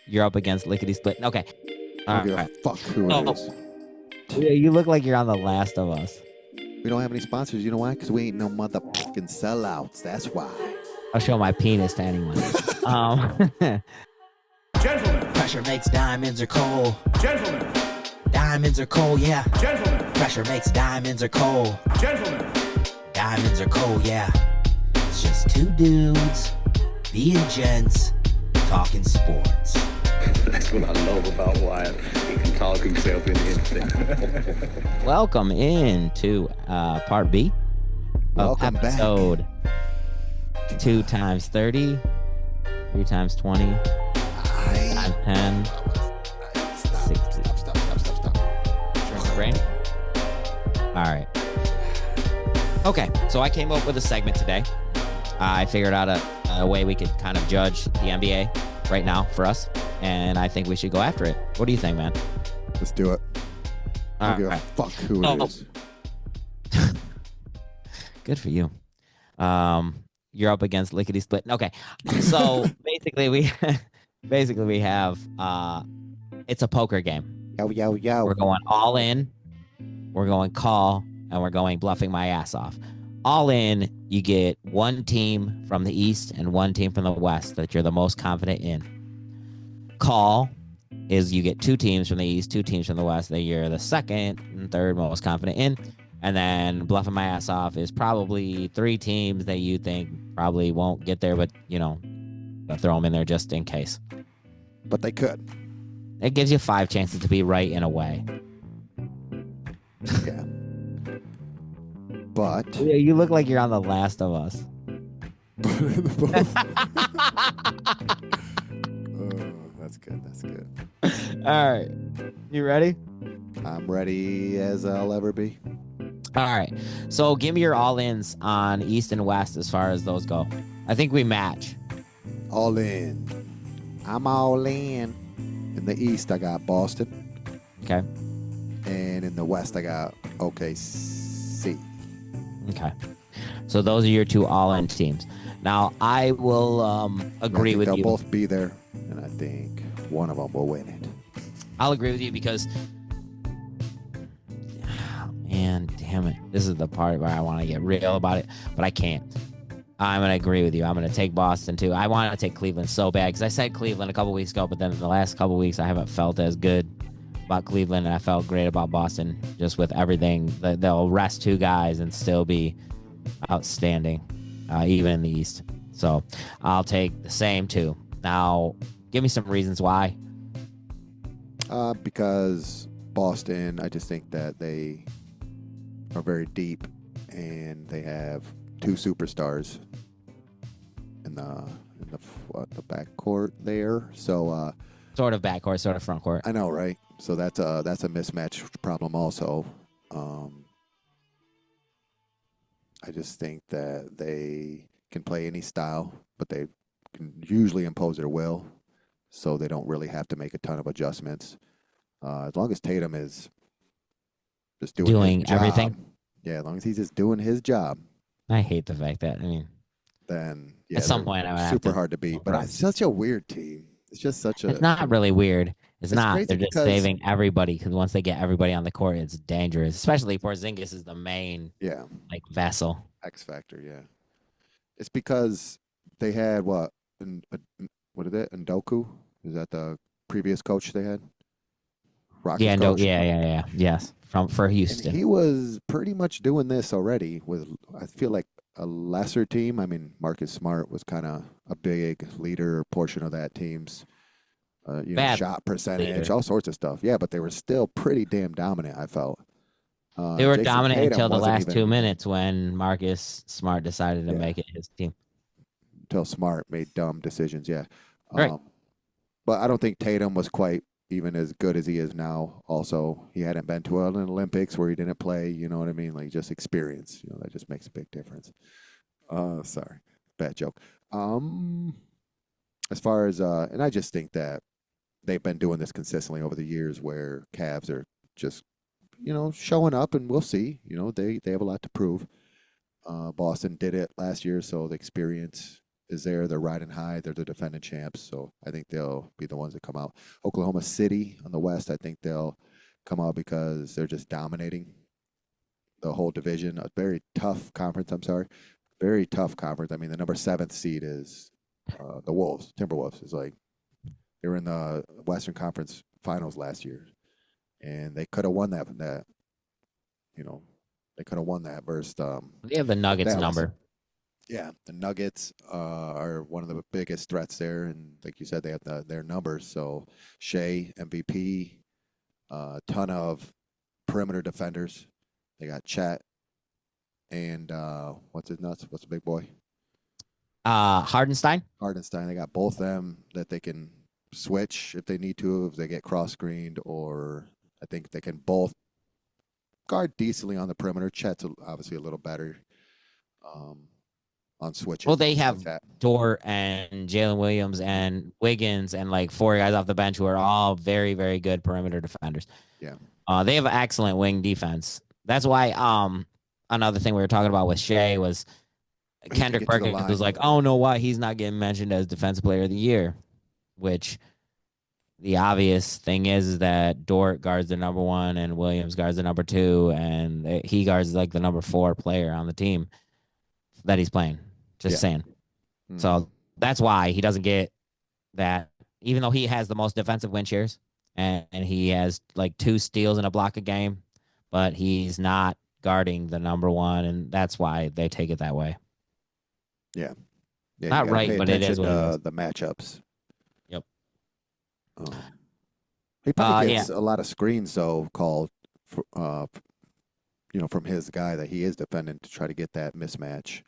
You're up against Lickety Split. Okay. I All don't give a right. fuck who it is. Yeah, you look like you're on The Last of Us. We don't have any sponsors. You know why? Because we ain't no motherfucking sellouts. That's why. I'll show my penis to anyone. Um, Gentlemen, Pressure makes diamonds are coal. gentlemen, Diamonds are coal, yeah. gentlemen, Pressure makes diamonds are coal. gentlemen. Diamonds are coal, yeah. It's just two dudes being gents talking sports. That's what I love about Wyatt. He can talk himself into anything. welcome in to part B of Welcome back. episode 2 times 30, 3 times 20, times 10, 60. Stop. Brain? All right. Okay, so I came up with a segment today. I figured out a way we could kind of judge the NBA right now for us, and I think we should go after it. What do you think, man? Let's do it. I All don't give a right. fuck who it is. Good for you. You're up against Lickety Split. Okay, so basically we have it's a poker game. Yo, yo, yo. We're going all in, we're going call, and we're going bluffing my ass off. All in, you get one team from the East and one team from the West that you're the most confident in. Call is you get two teams from the East, two teams from the West that you're the second and third most confident in. And then bluffing my ass off is probably three teams that you think probably won't get there, but, you know, throw them in there just in case. But they could. It gives you 5 chances to be right in a way. Yeah. But Yeah, you look like you're on The Last of Us. That's good. That's good. All right. You ready? I'm ready as I'll ever be. All right. So give me your all-ins on East and West as far as those go. I think we match. All in. I'm all in. In the East, I got Boston. Okay. And in the West, I got OKC. Okay. So those are your two all-in teams. Now, I will agree with They'll you. both be there, and I think one of them will win it. I'll agree with you because, man, damn it. This is the part where I want to get real about it, but I can't. I'm going to agree with you. I'm going to take Boston, too. I want to take Cleveland so bad because I said Cleveland a couple weeks ago, but then in the last couple weeks, I haven't felt as good about Cleveland, and I felt great about Boston just with everything. They'll rest two guys and still be outstanding, even in the East. So I'll take the same, too. Now, give me some reasons why. Because Boston, I just think that they are very deep, and they have two superstars in the backcourt there. So Sort of backcourt, sort of frontcourt. I know, right? So that's a mismatch problem also. I just think that they can play any style, but they can usually impose their will, so they don't really have to make a ton of adjustments. As long as Tatum is just doing his job, everything. Yeah, as long as he's just doing his job, I hate the fact that, then yeah, at some they're point I would have super to hard to beat. But Right. it's such a weird team. It's just such a. It's not really weird. It's not. crazy They're just because- saving everybody because once they get everybody on the court, it's dangerous. Especially Porzingis is the main Yeah, vessel. X factor. Yeah, it's because they had what? What is it? Ndoku? Is that the previous coach they had? Rockets Yeah, no, coach? yeah. Yes, for And Houston. he was pretty much doing this already with, I feel like, a lesser team. I mean, Marcus Smart was kind of a big leader portion of that team's, Bad shot percentage, leader. all sorts of stuff. Yeah, but they were still pretty damn dominant, I felt. They were Jason dominant Tatum until the wasn't last even- 2 minutes when Marcus Smart decided to Yeah. make it his team. Until Smart made dumb decisions, yeah. Right. But I don't think Tatum was quite even as good as he is now. Also, he hadn't been to an Olympics where he didn't play, you know what I mean? Like, just experience, that just makes a big difference. Sorry, bad joke. As far as, and I just think that they've been doing this consistently over the years where Cavs are just, showing up, and we'll see. They have a lot to prove. Boston did it last year, so the experience is there. They're riding high. They're the defending champs, so I think they'll be the ones that come out. Oklahoma City on the West, I think they'll come out because they're just dominating the whole division. A very tough conference. I'm sorry, very tough conference. I mean, the number 7th seed is the Wolves. Timberwolves is like they were in the Western Conference Finals last year, and they could have won that. They could have won that versus. They have the Nuggets Dallas. number. Yeah, the Nuggets are one of the biggest threats there, and like you said, they have their numbers. So Shea, MVP, a ton of perimeter defenders. They got Chet and what's his nuts? What's the big boy? Hardenstein. Hardenstein. They got both them that they can switch if they need to, if they get cross screened, or I think they can both guard decently on the perimeter. Chet's obviously a little better on switching. Well, they things have like that. Dort and Jalen Williams and Wiggins and like 4 guys off the bench who are all very, very good perimeter defenders. Yeah. They have excellent wing defense. That's why another thing we were talking about with Shea was Kendrick get to the Perkins line. was like, oh, no, why he's not getting mentioned as Defensive Player of the Year, which the obvious thing is that Dort guards the number 1 and Williams guards the number 2, and he guards like the number 4 player on the team that he's playing. Just saying. Mhm. So that's why he doesn't get that, even though he has the most defensive win shares and he has like 2 steals and a block a game, but he's not guarding the number 1, and that's why they take it that way. Yeah, you Not gotta right, pay but it is attention what it to is. the matchups. Yep. He probably yeah. gets a lot of screens though called, from his guy that he is defending to try to get that mismatch.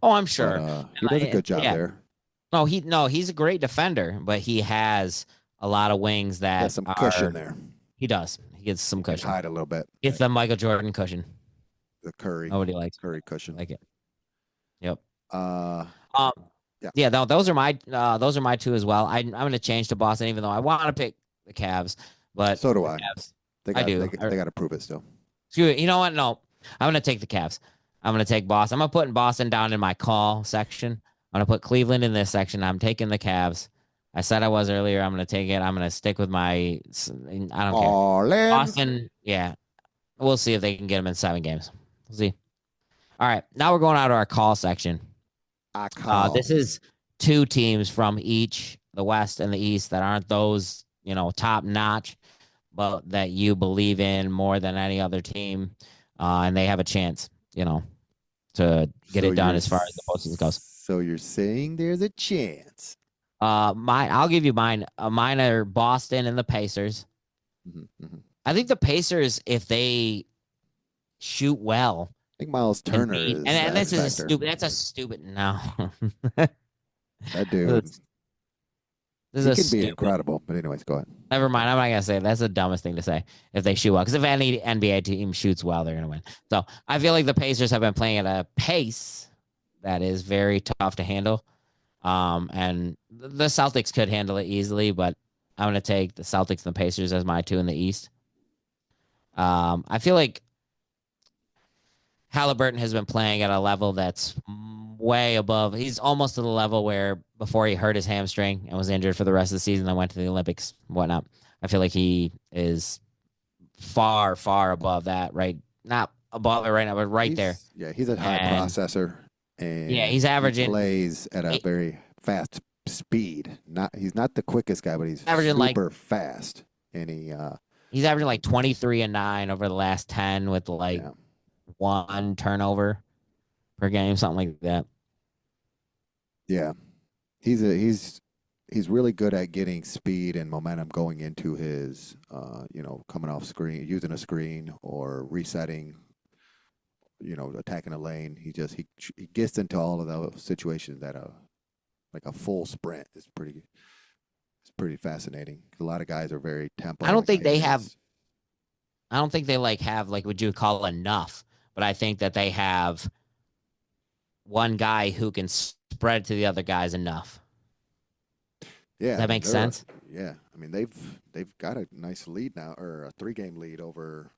Oh, I'm sure. But, he does a good job Yeah. there. He's a great defender, but he has a lot of wings that Has some cushion are- there. He does. He gets some Can cushion. hide a little bit. It's the Michael Jordan cushion. The Curry Nobody likes cushion. like it. Yep. Yeah. Yeah. Those are my 2 as well. I'm going to change to Boston, even though I want to pick the Cavs, but So do I. Cavs. They I got, do. They got to prove it still. Screw it. You know what? No, I'm going to take the Cavs. I'm going to take Boston. I'm going to put Boston down in my call section. I'm going to put Cleveland in this section. I'm taking the Cavs. I said I was earlier. I'm going to take it. I'm going to stick with my. I don't care. Orlando. Boston. Yeah, we'll see if they can get them in 7 games. We'll see. All right, now we're going out of our call section. I call. This is 2 teams from each the West and the East that aren't those top notch, but that you believe in more than any other team, and they have a chance, to get it done as far as the postseason goes. So you're saying there's a chance? I'll give you mine. Mine are Boston and the Pacers. Mm-hmm. I think the Pacers, if they shoot well, I think Miles Turner is. and this is a factor. stupid. That's a stupid. No, That dude. this He is can a be stupid. incredible. But anyways, go ahead. Never mind. I'm not gonna say it. That's the dumbest thing to say. If they shoot well, because if any NBA team shoots well, they're gonna win. So I feel like the Pacers have been playing at a pace that is very tough to handle. And the Celtics could handle it easily, but I'm gonna take the Celtics and the Pacers as my 2 in the East. I feel like Halliburton has been playing at a level that's way above. He's almost to the level where before he hurt his hamstring and was injured for the rest of the season and went to the Olympics and whatnot. I feel like he is far, far above that, right? Not above it right now, but right there. Yeah, he's a high And- processor. And Yeah, he's averaging- he plays at a very fast speed. He's not the quickest guy, but he's Averaging, super fast. And He's averaging like 23 and 9 over the last 10 with like yeah. 1 turnover per game, something like that. Yeah, he's really good at getting speed and momentum going into his, coming off screen, using a screen or resetting, attacking a lane. He gets into all of those situations that like a full sprint is pretty. It's pretty fascinating. A lot of guys are very tempo. I don't think they have. guys. I don't think they have what you would call enough, but I think that they have one guy who can spread to the other guys enough. Yeah, that make they're- sense? Yeah, I mean they've got a nice lead now, or a 3-game lead over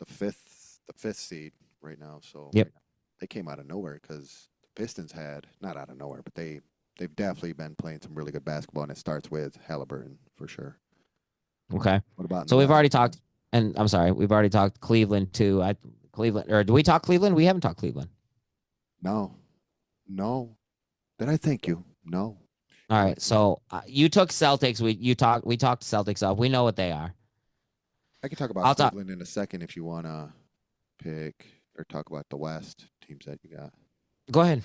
the fifth seed right now. So Yep. they came out of nowhere because the Pistons had, not out of nowhere, but they've definitely been playing some really good basketball, and it starts with Halliburton for sure. Okay. What about in So the we've West? already talked, and I'm sorry, we've already talked Cleveland too. Cleveland, or do we talk Cleveland? We haven't talked Cleveland. No. Did I thank you? No. All right. So you took Celtics. We talked Celtics up. We know what they are. I can talk about I'll talk. Cleveland in a second if you want to pick or talk about the West teams that you got. Go ahead.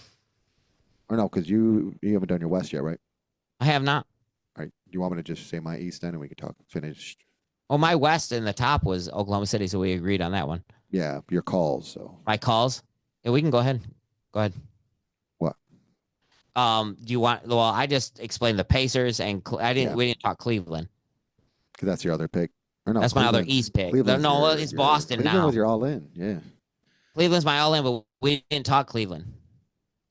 Or no, because you haven't done your West yet, right? I have not. All right. You want me to just say my East then, and we can talk finish? Well, my West in the top was Oklahoma City, so we agreed on that one. Yeah, your calls. So My calls. Yeah, we can go ahead. Go ahead. What? Do you want? Well, I just explained the Pacers, and I didn't. Yeah. We didn't talk Cleveland. because that's your other pick. Or no, That's my other Cleveland's- East pick. Cleveland's No, your- it's your- Boston Cleveland now. was your all in. Yeah. Cleveland's my all in, but we didn't talk Cleveland.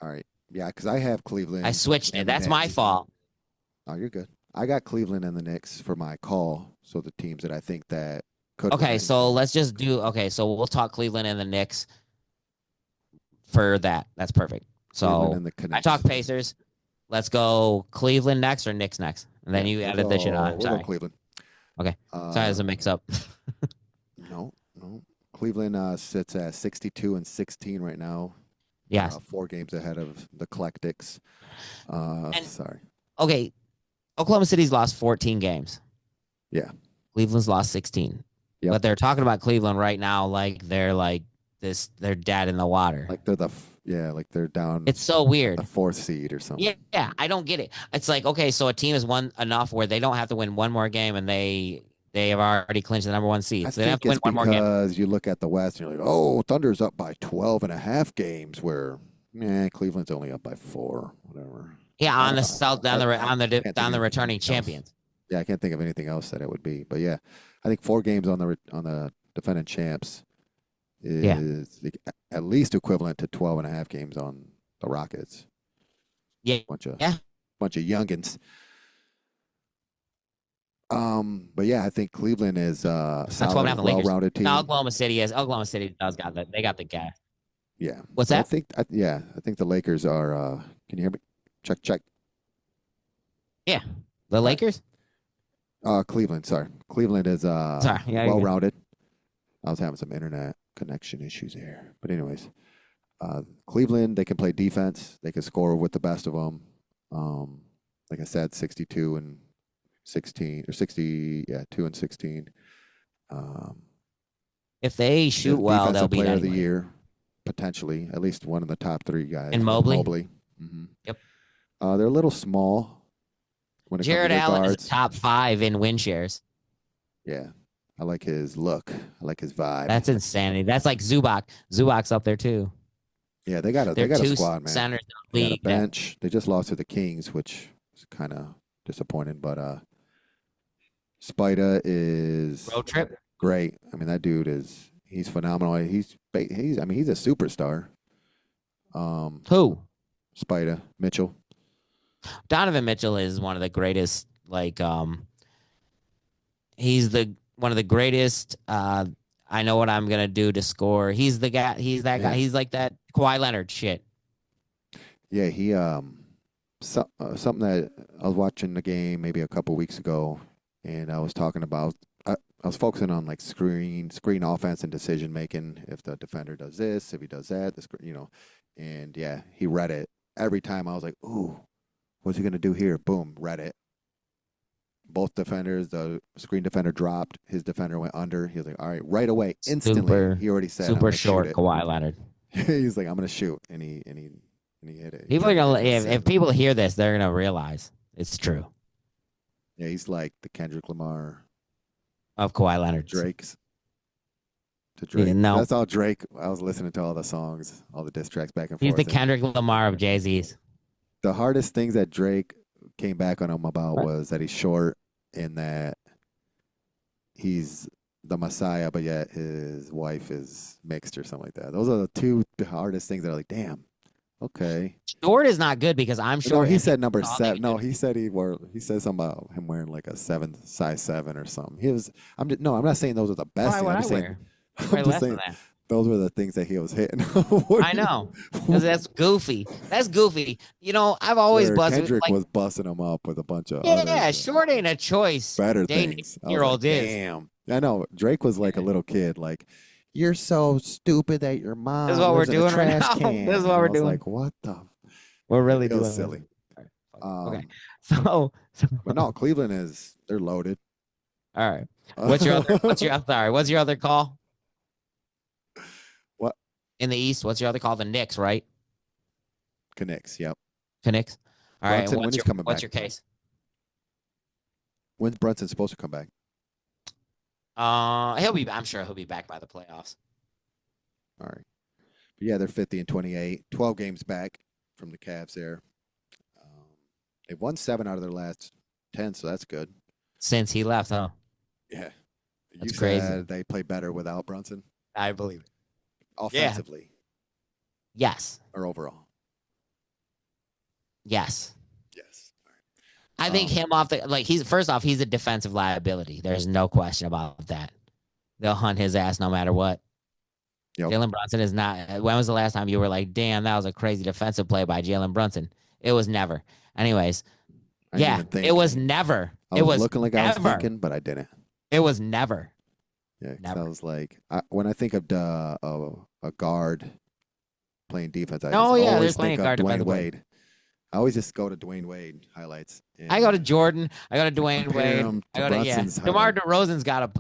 All right. Yeah, because I have Cleveland. I switched it. and the That's my Knicks. fault. Oh, you're good. I got Cleveland and the Knicks for my call. So the teams that I think that could. Okay, win. so let's just do. Okay, so we'll talk Cleveland and the Knicks for that. That's perfect. Cleveland So and the I Canucks. talk Pacers. Let's go Cleveland next or Knicks next, and then Yeah, you we'll added this shit go- on. I'm we'll go sorry. Cleveland. Okay. Sorry, there's a mix up. No. Cleveland sits at 62-16 right now. Yes. 4 games ahead of the Eclectics. And- Sorry. Okay. Oklahoma City's lost 14 games. Yeah. Cleveland's lost 16. Yep. But they're talking about Cleveland right now like they're like this. They're dead in the water. Like they're like they're down It's so weird. the 4th seed or something. Yeah, I don't get it. It's like, okay, so a team has won enough where they don't have to win one more game, and they have already clinched the number 1 seed. I So they don't have think to win it's one more game. because you look at the West and you're like, oh, Thunder's up by 12.5 games, where Cleveland's only up by 4, whatever. Yeah, on the south, can't think on of the returning anything else. champions. Yeah, I can't think of anything else that it would be. But yeah, I think 4 games on the defending champs is at least equivalent to 12.5 games on the Rockets. Yeah, Bunch of Yeah. youngins. But yeah, I think Cleveland is a 12 and a solid, half the Lakers. well-rounded team. No, Oklahoma City does got the they got the guy. Yeah. What's So that? I think the Lakers are. Can you hear me? Check. The Lakers? Cleveland. Sorry, Cleveland is Sorry, yeah, you're good. well-rounded. I was having some internet connection issues here, but anyways, Cleveland, they can play defense. They can score with the best of them. Like I said, 62-16 or 2-16. If they shoot well, they'll Defensive beat player of the anyone. year, potentially at least one of the top 3 guys. And Mobley? Mm-hmm. Yep. They're a little small. When it comes to Jared their Allen guards. is top 5 in win shares. Yeah. I like his look. I like his vibe. That's insanity. That's like Zubac. Zubac's up there too. Yeah, they got They're a 2 squad, man. centers in They the got a league. that- bench. They just lost to the Kings, which is kind of disappointing. But Spida is Road trip. great. I mean, that dude he's phenomenal. He's a superstar. Who? Spida Mitchell. Donovan Mitchell is one of the greatest. He's one of the greatest. I know what I'm gonna do to score. He's the guy. He's that guy. Yeah. He's like that Kawhi Leonard shit. Yeah, he something that I was watching the game maybe a couple weeks ago, and I was talking about. I was focusing on like screen offense and decision making. If the defender does this, if he does that, and yeah, he read it every time. I was like, ooh, what's he gonna do here? Boom, read it. Both defenders, the screen defender dropped, his defender went under. He was like, all right, right away, instantly. Super- He already said, I'm Super gonna shoot short it. Kawhi Leonard. He's like, I'm gonna shoot, and he hit it. People are gonna. If Seven. people hear this, they're gonna realize it's true Yeah, he's like the Kendrick Lamar, of Kawhi Leonard. Drake's. To Drake. no. That's all Drake. I was listening to all the songs, all the diss tracks back and He's forth. the and Kendrick Lamar of Jay Z's. the hardest things that Drake came back on him about What? was that he's short and that he's the Messiah, but yet his wife is mixed or something like that. Those are the 2 hardest things that are like, damn, okay. Short is not good because I'm No, short. he and said number all they 7. can No, do- he said he said something about him wearing like a size 7 or something. I'm not saying those are the best Probably things. what I'm I just saying, wear. I'm Way just less than saying that. Those were the things that he was hitting. I know. 'Cause that's goofy. That's goofy. You know, I've always Where buzzed Kendrick like, was busting him up with a bunch of yeah, other short ain't a choice. better Dating things. I was 18-year-old like, is. damn. I know. Drake was like a little kid. Like, you're so stupid that your mom This is what we're lives in a doing right trash now. can. This is what And I we're was doing. like, what the? We're really It was doing silly. this. Okay. Um, So But no, Cleveland they're loaded. all right. What's your other call? What? In the East, what's your other call? The Knicks, right? Knicks? Yep. The Knicks. All right. Brunson, when he's coming what's back? your case? When's Brunson supposed to come back? I'm sure he'll be back by the playoffs. All right. But yeah, they're 50 and 28, 12 games back from the Cavs there. They've won 7 out of their last 10, so that's good. Since he left, huh? Yeah. That's You crazy. said they play better without Brunson I believe it. offensively Yes. or overall? Yes. Yes. I think him off the he's a defensive liability. There's no question about that. They'll hunt his ass no matter what. Yep. Jalen Brunson is not. When was the last time you were like, damn, that was a crazy defensive play by Jalen Brunson? It was never. Anyways, I didn't yeah, even think. it was never. I It was was looking like I was never. thinking, but I didn't. It was never. Yeah, 'cause Never. I was like, when I think of a guard playing defense, I Oh, just yeah, always there's plenty think of of guard Dwayne defensive play. Wade. I always just go to Dwayne Wade highlights. I go to and Jordan. I go to Dwayne compare Wade. him to I go to Brunson's DeMar highlight. DeRozan's got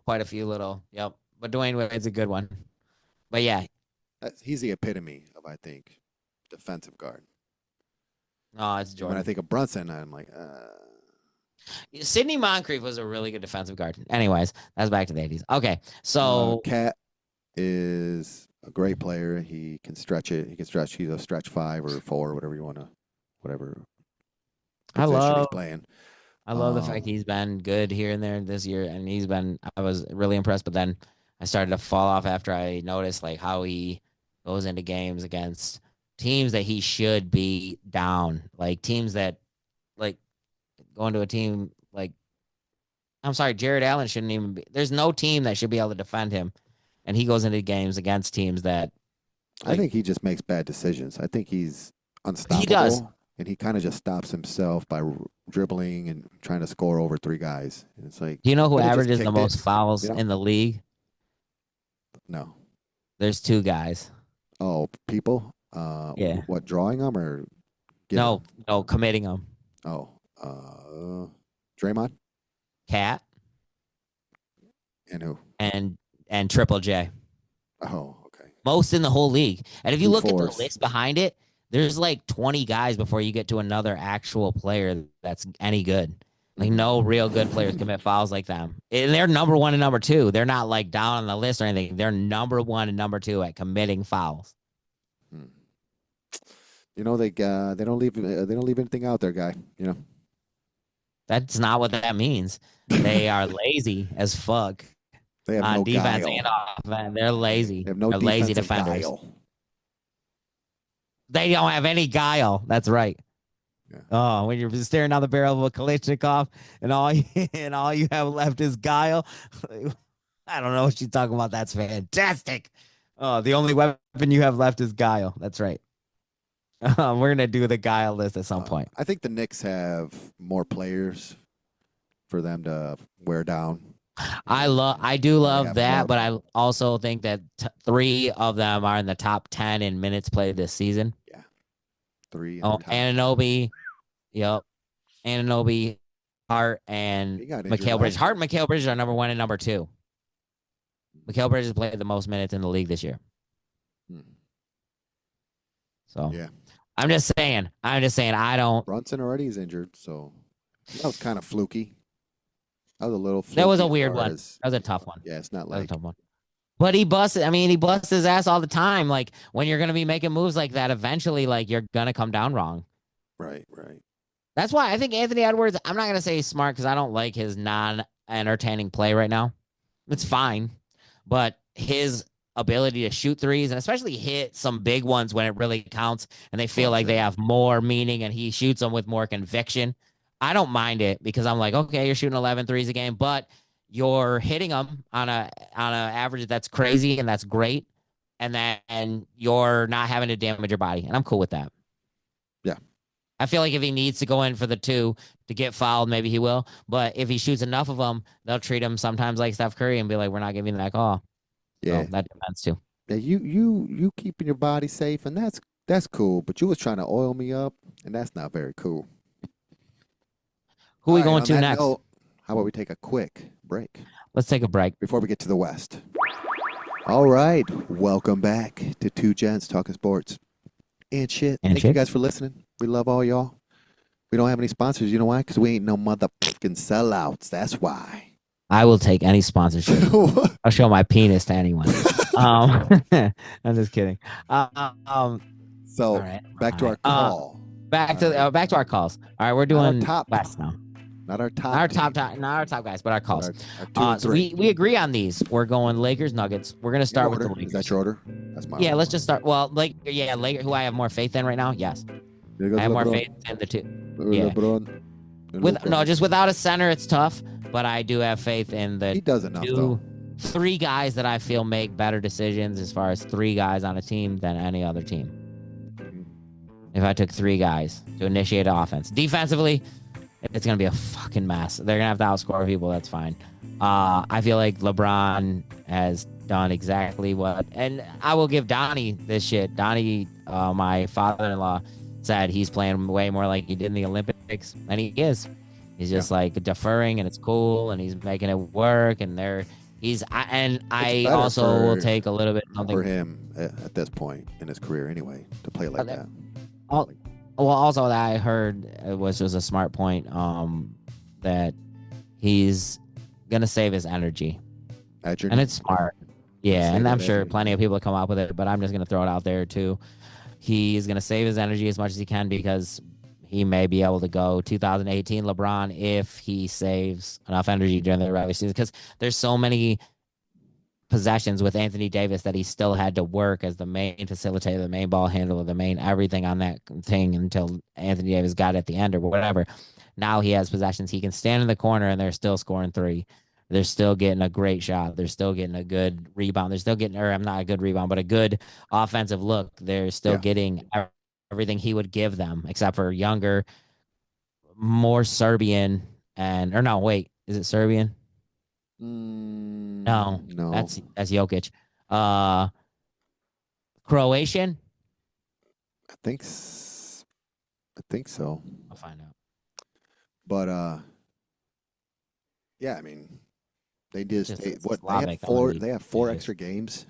quite a few little. Yep, but Dwayne Wade's a good one. But yeah, He's the epitome of, I think, defensive guard. no, it's When Jordan. I think of Brunson, I'm like, Sidney Moncrief was a really good defensive guard. Anyways, that's back to the 80s. Okay, so Cat is a great player. He can stretch it. He can stretch. He's a stretch 5 or 4, whatever you want to, whatever I position he's love playing. the fact he's been good here and there this year, and I was really impressed. But then I started to fall off after I noticed like how he goes into games against teams that he should be down, like teams that like going to a team like I'm sorry, Jared Allen shouldn't even be. There's no team that should be able to defend him, and he goes into games against teams that. I think he just makes bad decisions. I think he's unstoppable. He does. And he kind of just stops himself by dribbling and trying to score over 3 guys. And it's like, Do you know who could've just averages the kicked it, most fouls you know? in the league? no. There's 2 guys. Oh, people? Yeah. What, drawing them or? getting No, them? no, committing them. Oh, Draymond? Cat And who? and Triple J. Oh, okay. Most in the whole league. And if you Two look at fours. the list behind it, there's like 20 guys before you get to another actual player that's any good. Like no real good players commit fouls like them. And they're number 1 and number 2. They're not like down on the list or anything. They're number 1 and number 2 at committing fouls. You know, they don't leave anything out there, guy. You know, That's not what that means. They are lazy as fuck they have on no defense guile. and offense. They're lazy. They have no They're lazy defensive defenders. guile. They don't have any guile. That's right. Yeah. Oh, when you're staring down the barrel of a Kalashnikov and all you have left is guile. I don't know what you're talking about. That's fantastic. Oh, the only weapon you have left is guile. That's right. We're gonna do the guile list at some point. I think the Knicks have more players for them to wear down. I do love have that, more. but I also think that 3 of them are in the top 10 in minutes played this season. 3. in Oh, the top. Anunoby, yep, Anunoby, Hart, and He got injured Mikal last Bridges. Hart year. and Mikal Bridges are number 1 and number 2. Mikal Bridges played the most minutes in the league this year. Hmm. So Yeah. I'm just saying. I don't. Brunson already is injured, so that was kind of fluky. That was a little. That was a fluky as weird far one. as- That was a tough one. Yeah, it's not That was a like tough one. But he busts his ass all the time. Like when you're gonna be making moves like that, eventually, like you're gonna come down wrong. right. That's why I think Anthony Edwards, I'm not going to say he's smart because I don't like his non-entertaining play right now. It's fine. But his ability to shoot threes and especially hit some big ones when it really counts and they feel like they have more meaning and he shoots them with more conviction. I don't mind it because I'm like, okay, you're shooting 11 threes a game, but you're hitting them on a average that's crazy and that's great, and then you're not having to damage your body, and I'm cool with that. Yeah. I feel like if he needs to go in for the 2 to get fouled, maybe he will. But if he shoots enough of them, they'll treat him sometimes like Steph Curry and be like, "We're not giving that call." Yeah. So that depends too. Yeah, you keeping your body safe, and that's cool. But you was trying to oil me up, and that's not very cool. Who are we All right, going on to that next? note, how about we take a quick break Let's take a break. before we get to the West? All right, welcome back to Two Gents Talking Sports and shit. And Thank you shit. guys for listening. We love all y'all. We don't have any sponsors. You know why? Because we ain't no motherfucking sellouts. That's why. I will take any sponsorship. I'll show my penis to anyone. I'm just kidding. So all right, back to our call. back to our calls. All right, we're Not our doing top. West now. Not our top. Not our team, not our top guys, but our but calls. our 2 and So 3. we agree on these. We're going Lakers Nuggets. We're gonna start with the order. Lakers. Is that your order? That's my Yeah, order. let's just start. Well, Lakers, who I have more faith in right now. Yes, There goes I have more LeBron. faith in the 2. Yeah. LeBron. Just without a center, it's tough. But I do have faith in the He does enough though. 3 guys that I feel make better decisions as far as 3 guys on a team than any other team. If I took 3 guys to initiate an offense. Defensively, it's going to be a fucking mess. They're going to have to outscore people. That's fine. I feel like LeBron has done exactly what, and I will give Donnie this shit. Donnie, my father-in-law, said he's playing way more like he did in the Olympics, and he is. He's just like deferring, and it's cool, and he's making it work, and I better also will for- take a little bit For something. him at this point in his career, anyway, to play like that. Well, also that I heard was a smart point, that he's gonna save his energy, Adrian, and it's smart. Yeah, Save and that I'm sure energy. plenty of people come up with it, but I'm just gonna throw it out there too. He's gonna save his energy as much as he can because he may be able to go 2018 LeBron if he saves enough energy during the regular season. Because there's so many possessions with Anthony Davis that he still had to work as the main facilitator, the main ball handler, the main everything on that thing until Anthony Davis got at the end or whatever. Now he has possessions. He can stand in the corner and they're still scoring 3. They're still getting a great shot. They're still getting a good rebound. They're still getting, or I'm not a good rebound, but a good offensive look. They're still getting everything he would give them, except for younger, more Serbian or no, wait, is it Serbian? No, no. that's Jokic. Croatian? I think so. I'll find out. But yeah, I mean, they just Just they have Slavic, 4 only they have 4 Davis. extra games,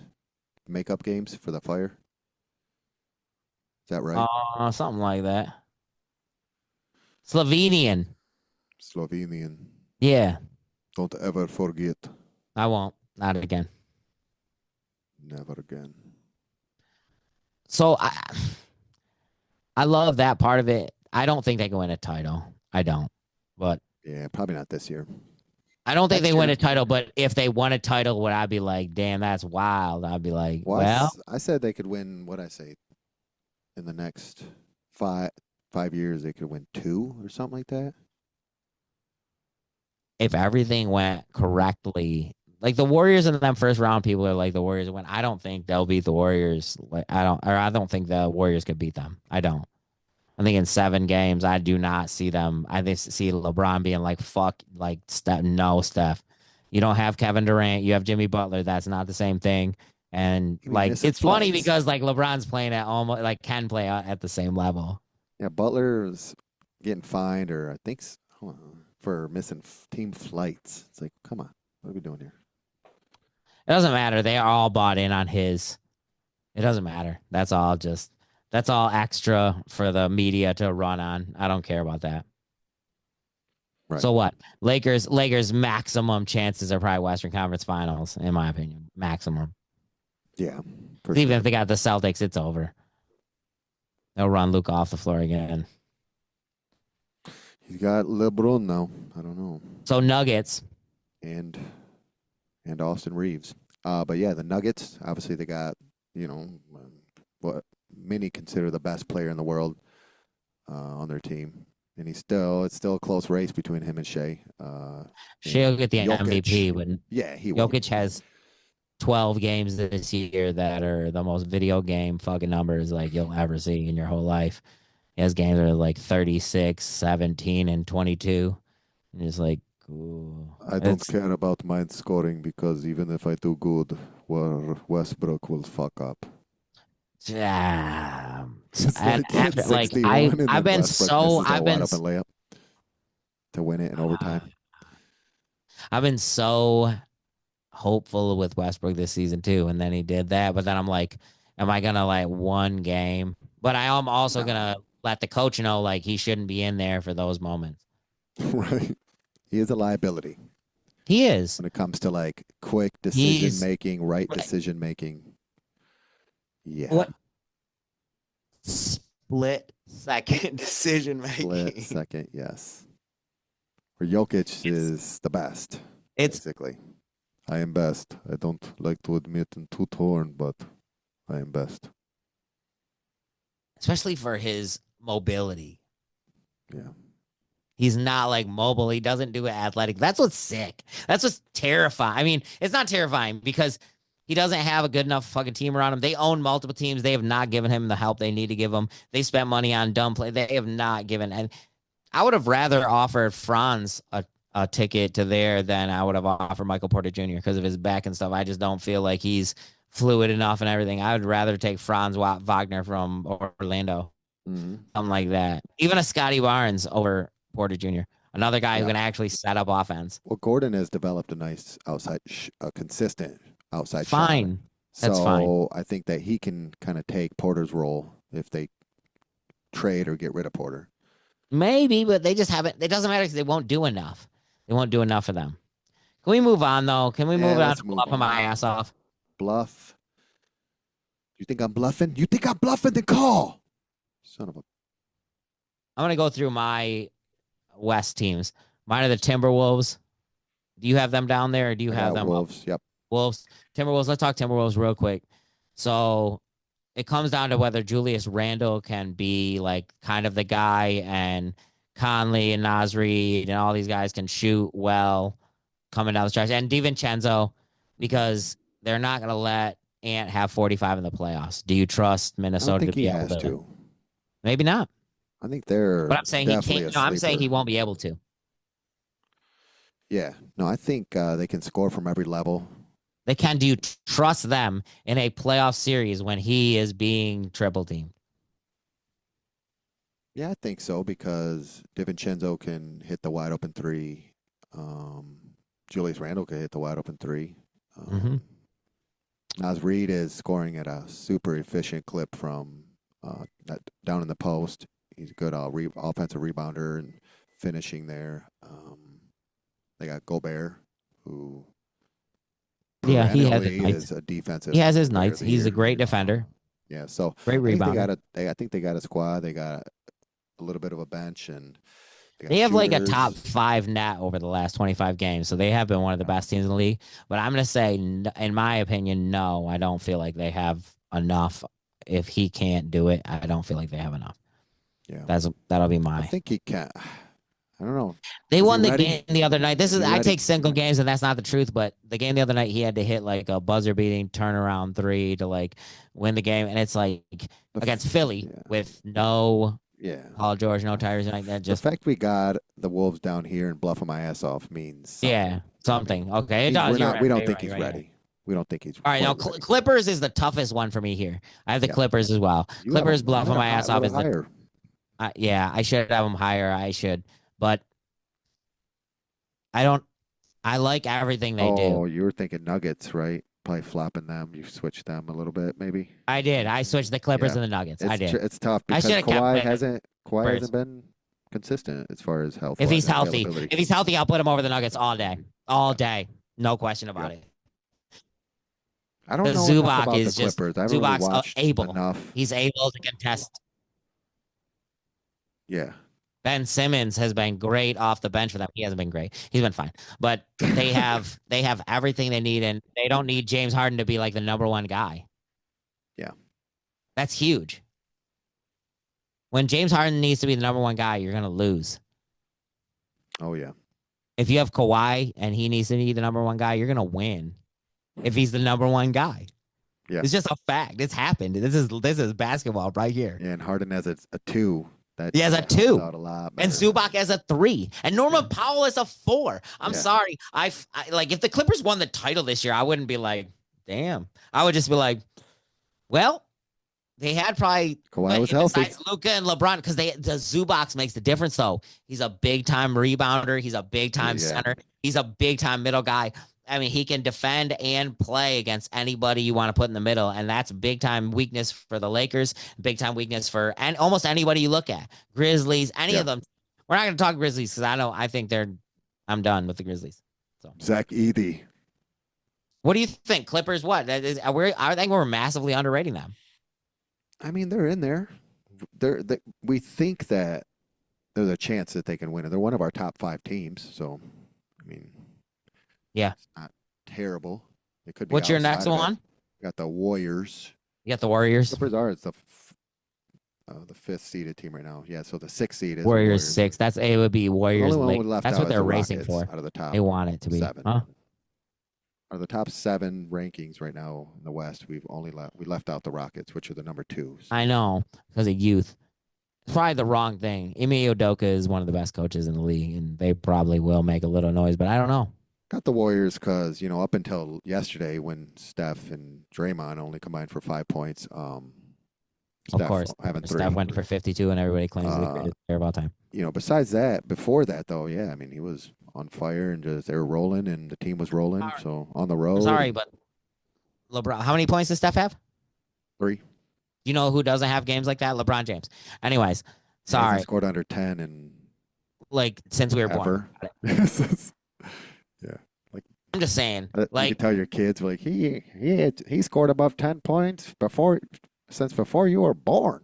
makeup games for the Fire. Is that right? Something like that. Slovenian. Slovenian. Yeah, Don't ever forget. I won't. Not again. Never again. So I love that part of it. I don't think they can win a title. I don't. But Yeah, probably not this year. I don't think Next they win year. a title, but if they won a title, would I be like, damn, that's wild? I'd be like, Well, well, I said they could win. What I say? In the next 5 years, they could win 2 or something like that. if everything went correctly, like the Warriors in them first round, people are like the Warriors win. I don't think they'll beat the Warriors. I don't think the Warriors could beat them. I don't. I think in 7 games, I do not see them. I just see LeBron being like, fuck, like, Steph. No, Steph. You don't have Kevin Durant. You have Jimmy Butler. That's not the same thing. And You mean like, missing it's funny flights. because like LeBron's playing at almost like can play at the same level. Yeah, Butler's getting fined, or I think for missing team flights. It's like, come on, what are we doing here? It doesn't matter. They are all bought in on his. It doesn't matter. That's all extra for the media to run on. I don't care about that. Right. So what? Lakers maximum chances are probably Western Conference Finals, in my opinion. Maximum. Yeah, for Even sure. if they got the Celtics, it's over. They'll run Luka off the floor again. He's got LeBron now. I don't know, So Nuggets. and Austin Reeves. But yeah, the Nuggets. Obviously, they got what many consider the best player in the world on their team, and it's still a close race between him and Shea. She'll get the Jokic. MVP, but Yeah, he will. Jokic has 12 games this year that are the most video game fucking numbers like you'll ever see in your whole life. He has games that are like 36, 17, and 22. And it's like, ooh. I don't care about my scoring because even if I do good, Westbrook will fuck up. Yeah. It's And like after, like 61 and then I've been Westbrook so misses that I've been wide open layup to win it in overtime. I've been so hopeful with Westbrook this season too, and then he did that. But then I'm like, am I gonna like one game? But I am also No. gonna let the coach know like he shouldn't be in there for those moments. Right. He is a liability He is. when it comes to like quick decision making, right decision making. Yeah. What split second decision making? Split second, yes. Where Jokic is the best. It's Basically. I am best. I don't like to admit in two torn, but I am best. especially for his mobility. Yeah. He's not like mobile. He doesn't do it athletic. That's what's sick. That's what's terrifying. I mean, it's not terrifying because he doesn't have a good enough fucking team around him. They own multiple teams. They have not given him the help they need to give him. They spent money on dumb play. They have not given. And I would have rather offered Franz a ticket to there than I would have offered Michael Porter Jr. because of his back and stuff. I just don't feel like he's fluid enough and everything. I would rather take Franz Wagner from Orlando. Mm-hmm. Something like that. Even a Scotty Barnes over Porter Jr. Another guy who can actually set up offense. Well, Gordon has developed a nice outside, consistent outside shot. Fine. That's so fine. I think that he can kind of take Porter's role if they trade or get rid of Porter. Maybe, but they just haven't. It doesn't matter because they won't do enough. They won't do enough for them. Can we move on, though? Can we move on let's to move bluffing on. my ass off? Bluff. You think I'm bluffing? You think I'm bluffing? Then call. Son of a. I'm going to go through my West teams. Mine are the Timberwolves. Do you have them down there or do you I have got them? Wolves. Yep. Wolves. Timberwolves. Let's talk Timberwolves real quick. So it comes down to whether Julius Randle can be like kind of the guy and Conley and Naz Reid and all these guys can shoot well coming down the stretch. And DiVincenzo, because they're not going to let Ant have 45 in the playoffs. Do you trust I don't Minnesota think to he be able has to? to. Maybe not. I think they're. But I'm saying he definitely can't. a No, I'm saying sleeper. he won't be able to. Yeah. No, I think they can score from every level. They can. Do you trust them in a playoff series when he is being triple teamed? Yeah, I think so because DiVincenzo can hit the wide open three. Julius Randle can hit the wide open three. Naz Reid is scoring at a super efficient clip from down in the post. He's a good offensive rebounder and finishing there. They got Gobert, who Yeah, he has his perennially nights. is a defensive. He has his player of nights. the He's a year. great defender. Yeah, so Great I think rebounder. I think they got a squad. They got a little bit of a bench, and They have like a shooters. top 5 net over the last 25 games. So they have been one of the best teams in the league. But I'm going to say, in my opinion, no, I don't feel like they have enough. If he can't do it, I don't feel like they have enough. Yeah, That'll be I my. think he can. I don't know. They Is he won the ready? game the other night. Is he I ready? take single games, and that's not the truth. But the game the other night, he had to hit like a buzzer beating turnaround 3 to like win the game. And it's like against Philly Yeah. with no Yeah. Paul George, no Tyrese, like that. Just the fact we got the Wolves down here and bluffing my ass off means something. yeah, something. Okay, it does. We're You're not, right, we don't you're think right, he's you're right, ready. you're right. We don't think he's All right, now quite ready. Clippers is the toughest one for me here. I have the Yeah. Clippers as well. You have Clippers him- bluffing you my have ass him off a is little the higher. yeah. I should have them higher. I should, but I don't. I like everything they Oh, do. you were thinking Nuggets, right? Probably flopping them. You switched them a little bit, maybe. I did. I switched the Clippers Yeah. and the Nuggets. It's I did. It's tough I because shoulda kept Kawhi it. hasn't Clippers. been consistent as far as health. If he's and healthy, availability. if he's healthy, I'll put him over the Nuggets all day, all day, no question about it. I don't the know Zubac enough about is the just- Clippers. I haven't really Zubac's watched able. enough. He's able to contest. Yeah. Ben Simmons has been great off the bench for them. He hasn't been great. He's been fine. But they have everything they need, and they don't need James Harden to be like the number one guy. Yeah. That's huge. When James Harden needs to be the number one guy, you're gonna lose. Oh yeah. If you have Kawhi and he needs to be the number one guy, you're gonna win. If he's the number one guy, Yeah. it's just a fact. It's happened. This is basketball right here. Yeah, and Harden has a 2. That He has a helps 2. out a lot And better. Zubac has a 3, and Norman Powell is a 4. I'm Yeah. sorry. I like if the Clippers won the title this year, I wouldn't be like, damn. I would just be like, well, they had probably Kawhi was healthy. besides Luka and LeBron, because the Zubac makes the difference though. He's a big time rebounder. He's a big time Yeah. center. He's a big time middle guy. I mean, he can defend and play against anybody you want to put in the middle, and that's big time weakness for the Lakers. Big time weakness for and almost anybody you look at. Grizzlies, any of them. We're not going to talk Grizzlies because I think I'm done with the Grizzlies. So Zach Edey. what do you think? Clippers? What? I think we're massively underrating them. I mean, they're in there. We think that there's a chance that they can win it. They're one of our top 5 teams, so I mean, yeah, it's not terrible. It could be. What's your outside next of it. one? We got the Warriors. You got the Warriors. Clippers are the 5th seeded team right now. Yeah, so the 6th seed is the Warriors 6. It would be The Warriors. only one Lake. left That's out what is they're the racing Rockets for. out of the top. They want it to be. 7. Huh? Out of the top 7 rankings right now in the West, we left out the Rockets, which are the number 2. So I know because of youth. It's probably the wrong thing. Ime Udoka is one of the best coaches in the league, and they probably will make a little noise, but I don't know. got the Warriors because up until yesterday when Steph and Draymond only combined for 5 points. Of Steph course, having 3. Steph went for 52, and everybody claims he's the greatest player of all time. Besides that, before that though, yeah, I mean he was on fire and just they were rolling and the team was rolling. Sorry. So on the road. Sorry, but LeBron. How many points does Steph have? 3. You know who doesn't have games like that? LeBron James. Anyways, He hasn't sorry. scored under 10 and Like since we were born. ever. I'm just saying. You Like can tell your kids like he scored above 10 points since before you were born.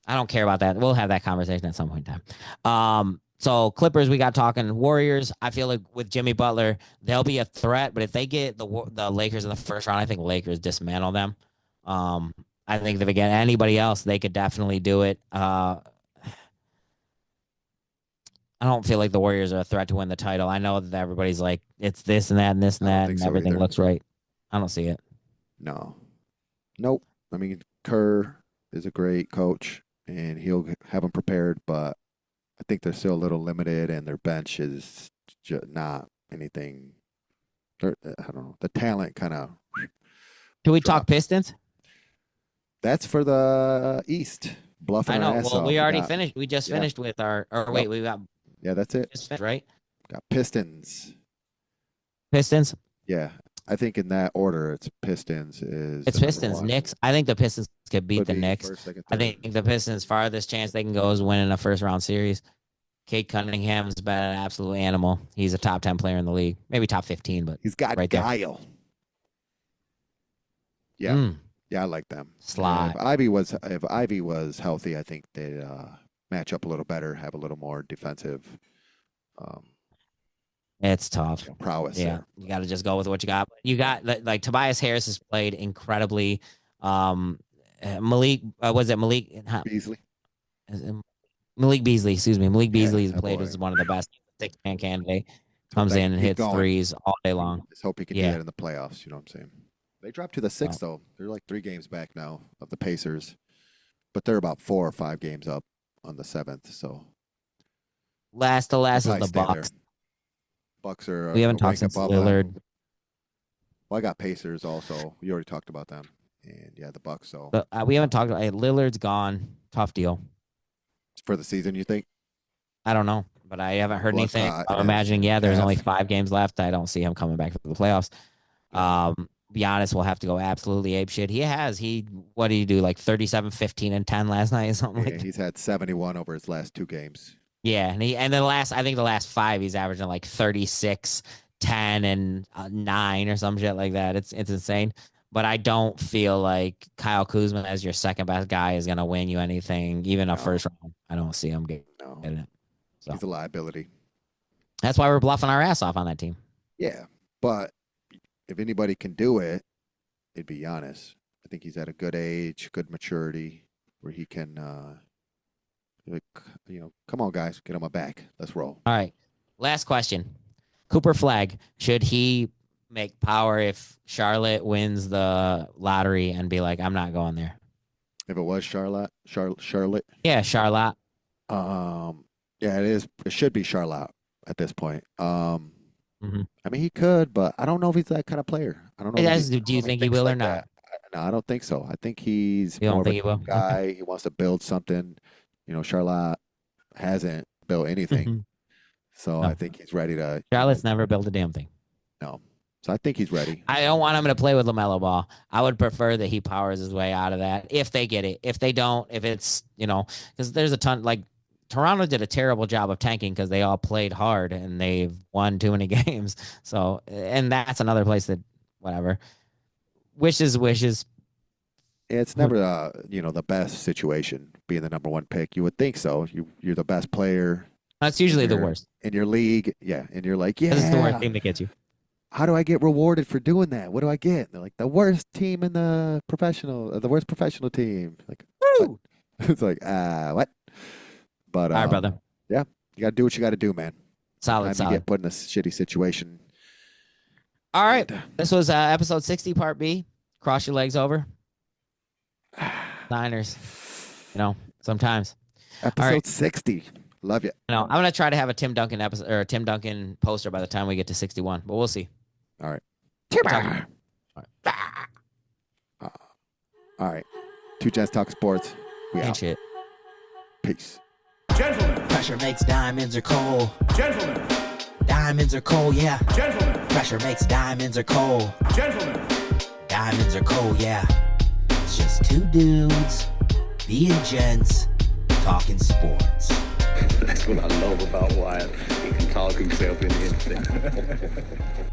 I don't care about that. We'll have that conversation at some point in time. So Clippers, we got talking. Warriors, I feel like with Jimmy Butler, they'll be a threat. But if they get the Lakers in the first round, I think Lakers dismantle them. I think if they get anybody else, they could definitely do it. I don't feel like the Warriors are a threat to win the title. I know that everybody's like, it's this and that and this and I don't that, think and so everything either. looks right. I don't see it. No. Nope. I mean, Kerr is a great coach, and he'll have them prepared, but I think they're still a little limited, and their bench is not anything. I don't know. The talent kind of. Can we talk Dropped. Pistons? That's for the East. Bluffing I our know. ass Well, off. we already got- finished. We just yeah. finished with our. Or wait, we got Yeah, that's it. just finished, right? Got Pistons. Pistons. Yeah, I think in that order, it's Pistons is. It's the number Pistons. 1. Knicks. I think the Pistons could beat Could the be Knicks. first, second, I third. think the Pistons' farthest chance they can go is winning a first round series. Kate Cunningham's been an absolute animal. He's a top 10 player in the league, maybe top 15, but He's got right there. guile. Yeah. Mm, Yeah, I like them. Sly. If Ivy was healthy, I think they'd match up a little better, have a little more defensive it's tough. prowess. Yeah, there. you got to just go with what you got. You got like Tobias Harris has played incredibly. Malik, was it Malik? Beasley. Malik Beasley, excuse me. Malik Yeah, Beasley has that played boy. as one of the best 6-man candidate. Comes They in and keep hits going. threes all day long. Just hope he can Yeah. do that in the playoffs. You know what I'm saying? They dropped to the 6th though. They're like 3 games back now of the Pacers, but they're about 4 or 5 games up on the 7th. So Last to last they'll is the probably stay Bucks. there. Bucks are. We haven't talked ranked since above them. Lillard. Well, I got Pacers also. We already talked about them, and yeah, the Bucks. So But we haven't talked about Lillard's gone. Tough deal. for the season, you think? I don't know, but I haven't heard Well, it's anything. not. I'm It's imagining, there's half. only 5 games left. I don't see him coming back for the playoffs. Giannis will have to go absolutely ape shit. What did he do? Like 37, 15, and 10 last night or something Yeah, like that. he's had 71 over his last 2 games. Yeah, and the last 5 he's averaging like 36, 10, and 9 or some shit like that. It's insane. But I don't feel like Kyle Kuzma as your second best guy is gonna win you anything, even a No. first round. I don't see him getting No, it. So he's a liability. that's why we're bluffing our ass off on that team. Yeah, but if anybody can do it, it'd be Giannis. I think he's at a good age, good maturity. where he can, like, come on, guys, get on my back. Let's roll. All right. Last question. Cooper Flag, should he make power if Charlotte wins the lottery and be like, I'm not going there? If it was Charlotte, Yeah, Charlotte. yeah, it is. It should be Charlotte at this point. Mhm. I mean, he could, but I don't know if he's that kind of player. I don't know. if he- Do you I don't think he thinks will or like not? that. No, I don't think so. I think he's You don't more of a think he will? young guy. He wants to build something. Charlotte hasn't built anything, Mhm. so No. I think he's ready to. Charlotte's never built a damn thing. So I think he's ready. I don't want him to play with LaMelo Ball. I would prefer that he powers his way out of that if they get it. If they don't, if it's, because there's a ton, like Toronto did a terrible job of tanking because they all played hard and they've won too many games. So, and that's another place that, whatever. Wishes. It's never the best situation being the number one pick. You would think so. You're the best player That's usually the You're- worst. in your league. Yeah, and you're like, Because it's the worst yeah. team that gets you. How do I get rewarded for doing that? What do I get? And they're like, the worst team in the worst professional team. Like, Woo! it's like, what? But All right, brother. you got to do what you got to do, man. Solid, Time you solid. get put in a shitty situation. All right. And, This was episode 60, part B. Cross your legs over. Niners. Sometimes. episode right. 60. Love you. I'm gonna try to have a Tim Duncan episode or a Tim Duncan poster by the time we get to 61, but we'll see. All right. Talk- All right. Two Gents Talk Sports. We Ain't out. shit. Peace. Gentlemen, Pressure makes diamonds are cold. gentlemen, Diamonds are cold, yeah. gentlemen, Pressure makes diamonds are cold. gentlemen. Diamonds are cold, yeah. It's just two dudes being gents talking sports. That's what I love about Wyatt. He can talk himself into anything.